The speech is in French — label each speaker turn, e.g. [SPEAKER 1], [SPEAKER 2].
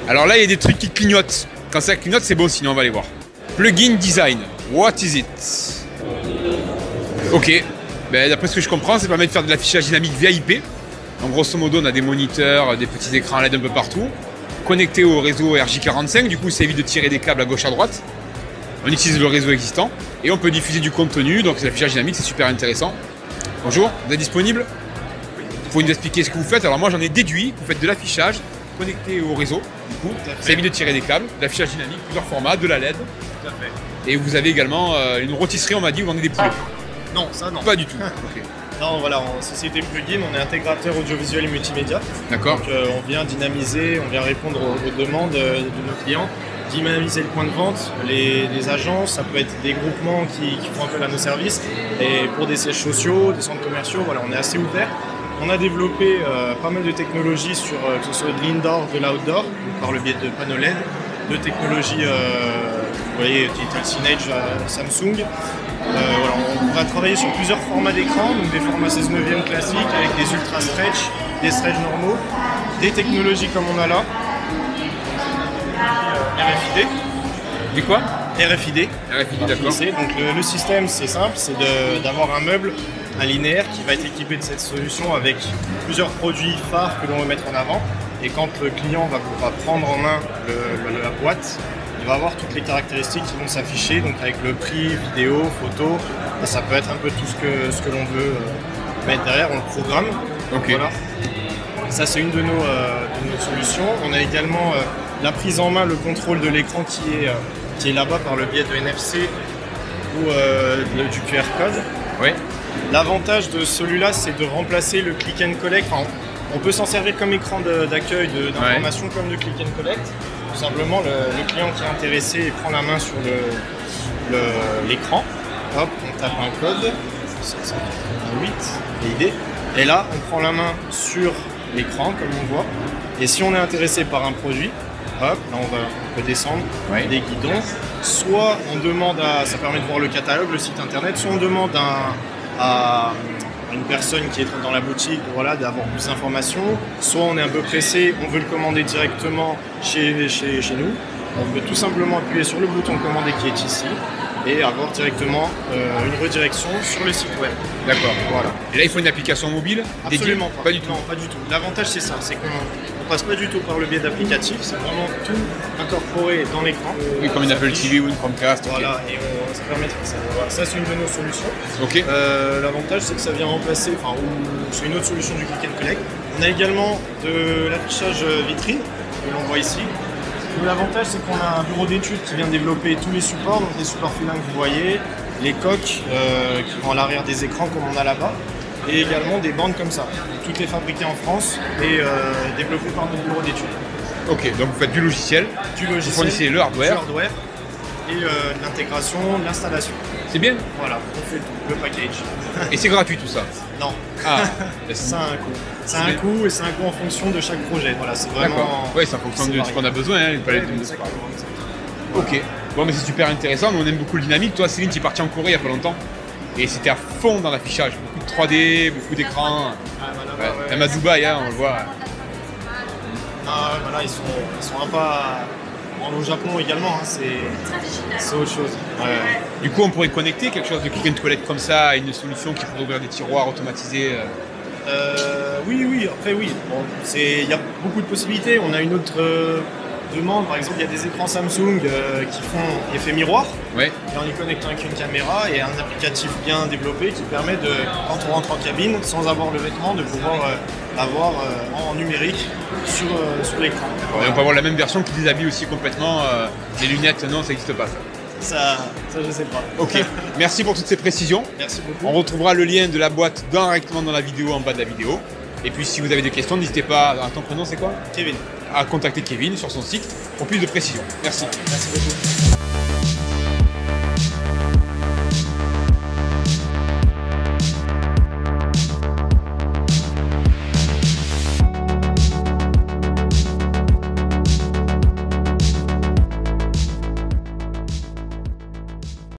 [SPEAKER 1] Alors là, il y a des trucs qui clignotent. Quand ça clignote, c'est bon, sinon on va aller voir. Plugin design, what is it? Ok, ben, d'après ce que je comprends, ça permet de faire de l'affichage dynamique via IP. Donc grosso modo, on a des moniteurs, des petits écrans LED un peu partout, connectés au réseau RJ45, du coup ça évite de tirer des câbles à gauche à droite. On utilise le réseau existant et on peut diffuser du contenu, donc l'affichage dynamique, c'est super intéressant. Bonjour, vous êtes disponible? Vous pouvez nous expliquer ce que vous faites? Alors moi j'en ai déduit, vous faites de l'affichage connecté au réseau, du coup ça évite de tirer des câbles, de l'affichage dynamique, plusieurs formats, de la LED.
[SPEAKER 2] Tout à fait.
[SPEAKER 1] Et vous avez également une rôtisserie, on m'a dit, où vous vendez des poulets.
[SPEAKER 2] Non, ça non.
[SPEAKER 1] Pas du tout. Okay.
[SPEAKER 2] Non, voilà, en société Plugin, on est intégrateur audiovisuel et multimédia.
[SPEAKER 1] D'accord.
[SPEAKER 2] Donc on vient dynamiser, on vient répondre aux demandes de nos clients, dynamiser le point de vente, les agences, ça peut être des groupements qui font appel à nos services. Et pour des sièges sociaux, des centres commerciaux, voilà, on est assez ouvert. On a développé pas mal de technologies sur que ce soit de l'indoor, de l'outdoor, par le biais de panneaux LED, de technologies, vous voyez, Digital Signage Samsung. Voilà, on va travailler sur plusieurs formats d'écran, donc des formats 16:9 classiques avec des ultra stretch, des stretch normaux, des technologies comme on a là, RFID.
[SPEAKER 1] Dis quoi?
[SPEAKER 2] RFID.
[SPEAKER 1] RFID, d'accord.
[SPEAKER 2] Donc le système, c'est simple, c'est d'avoir un meuble, un linéaire qui va être équipé de cette solution avec plusieurs produits phares que l'on va mettre en avant. Et quand le client va prendre en main la boîte, il va avoir toutes les caractéristiques qui vont s'afficher, donc avec le prix, vidéo, photo. Ça peut être un peu tout ce que l'on veut mettre derrière, on le programme.
[SPEAKER 1] Okay.
[SPEAKER 2] Voilà. Ça, c'est une de nos solutions. On a également la prise en main, le contrôle de l'écran qui est là-bas par le biais de NFC ou du QR code.
[SPEAKER 1] Oui.
[SPEAKER 2] L'avantage de celui-là, c'est de remplacer le click and collect. Enfin, on peut s'en servir comme écran d'accueil d'information comme de click and collect. Tout simplement, le client qui est intéressé prend la main sur l'écran. Hop, on tape un code, 788, ID. Et là, on prend la main sur l'écran, comme on voit. Et si on est intéressé par un produit, hop, là on peut descendre des guidons. Soit on demande ça permet de voir le catalogue, le site internet, soit on demande à une personne qui est dans la boutique, voilà, d'avoir plus d'informations. Soit on est un peu pressé, on veut le commander directement chez nous. On peut tout simplement appuyer sur le bouton commander qui est ici et avoir directement une redirection sur le site web.
[SPEAKER 1] D'accord.
[SPEAKER 2] Voilà.
[SPEAKER 1] Et là, il faut une application mobile?
[SPEAKER 2] Absolument pas.
[SPEAKER 1] Pas du tout.
[SPEAKER 2] Non, pas du tout. L'avantage, c'est ça, c'est qu'on ne passe pas du tout par le biais d'applicatifs, c'est vraiment tout incorporé dans l'écran.
[SPEAKER 1] Oui, comme une Apple TV ou une Chromecast.
[SPEAKER 2] Voilà, okay. Et ça permet de faire ça. Voilà, ça, c'est une de nos solutions.
[SPEAKER 1] Ok.
[SPEAKER 2] L'avantage, c'est que ça vient remplacer, c'est une autre solution du click and collect. On a également de l'affichage vitrine, que l'on voit ici. L'avantage, c'est qu'on a un bureau d'études qui vient développer tous les supports, donc les supports filins que vous voyez, les coques qui vont à l'arrière des écrans comme on a là-bas, et également des bandes comme ça. Toutes les fabriquées en France et développées par notre bureau d'études.
[SPEAKER 1] Ok, donc vous faites du logiciel, vous fournissez le hardware
[SPEAKER 2] et de l'intégration, de l'installation.
[SPEAKER 1] C'est bien.
[SPEAKER 2] Voilà, on fait tout, le package.
[SPEAKER 1] Et c'est gratuit tout ça?
[SPEAKER 2] Non.
[SPEAKER 1] Ah,
[SPEAKER 2] ça a un coût. Ça a un coût et c'est un coût en fonction de chaque projet. Voilà, c'est vraiment.
[SPEAKER 1] D'accord. Oui, c'est en fonction de ce qu'on a besoin, hein, une palette de. Ok. Bon, mais c'est super intéressant. Nous, on aime beaucoup le dynamique. Toi, Céline, tu es partie en Corée il n'y a pas longtemps. Et c'était à fond dans l'affichage. Beaucoup de 3D, beaucoup d'écrans. Même à Dubaï, hein, on le voit.
[SPEAKER 2] Ah, voilà, ils sont un pas. Au Japon également, hein, c'est autre chose.
[SPEAKER 1] Du coup, on pourrait connecter quelque chose de click and collect comme ça à une solution qui pourrait ouvrir des tiroirs automatisés.
[SPEAKER 2] Oui, après oui. Bon, il y a beaucoup de possibilités. On a une autre demande, par exemple, il y a des écrans Samsung qui font effet miroir.
[SPEAKER 1] Ouais.
[SPEAKER 2] Et en les connectant avec une caméra et un applicatif bien développé qui permet de, quand on rentre en cabine, sans avoir le vêtement, de pouvoir avoir en numérique sur l'écran.
[SPEAKER 1] Et on peut avoir la même version qui déshabille aussi complètement les lunettes. Non, ça n'existe pas.
[SPEAKER 2] Ça, je sais pas.
[SPEAKER 1] Ok, merci pour toutes ces précisions.
[SPEAKER 2] Merci beaucoup.
[SPEAKER 1] On retrouvera le lien de la boîte directement dans la vidéo, en bas de la vidéo. Et puis si vous avez des questions, n'hésitez pas, ton prénom c'est quoi?
[SPEAKER 2] Kevin.
[SPEAKER 1] À contacter Kevin sur son site pour plus de précisions. Merci.
[SPEAKER 2] Merci beaucoup.